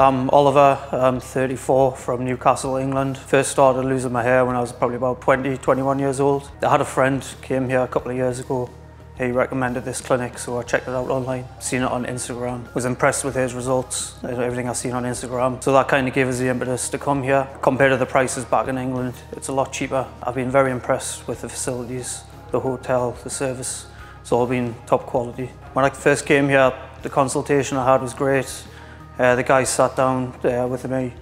I'm Oliver, I'm 34, from Newcastle, England. First started losing my hair when I was probably about 20, 21 years old. I had a friend came here a couple of years ago. He recommended this clinic, so I checked it out online. Seen it on Instagram. Was impressed with his results, everything I've seen on Instagram. So that kind of gave us the impetus to come here. Compared to the prices back in England, it's a lot cheaper. I've been very impressed with the facilities, the hotel, the service. It's all been top quality. When I first came here, the consultation I had was great. The guy sat down with me,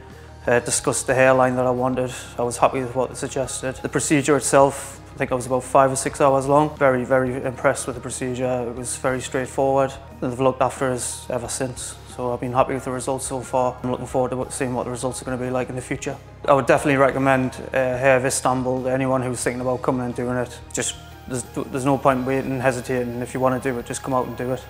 discussed the hairline that I wanted. I was happy with what they suggested. The procedure itself, I think it was about 5 or 6 hours long. Very, very impressed with the procedure. It was very straightforward. And they've looked after us ever since. So I've been happy with the results so far. I'm looking forward to seeing what the results are going to be like in the future. I would definitely recommend Hair of Istanbul to anyone who's thinking about coming and doing it. There's no point waiting and hesitating. If you want to do it, just come out and do it.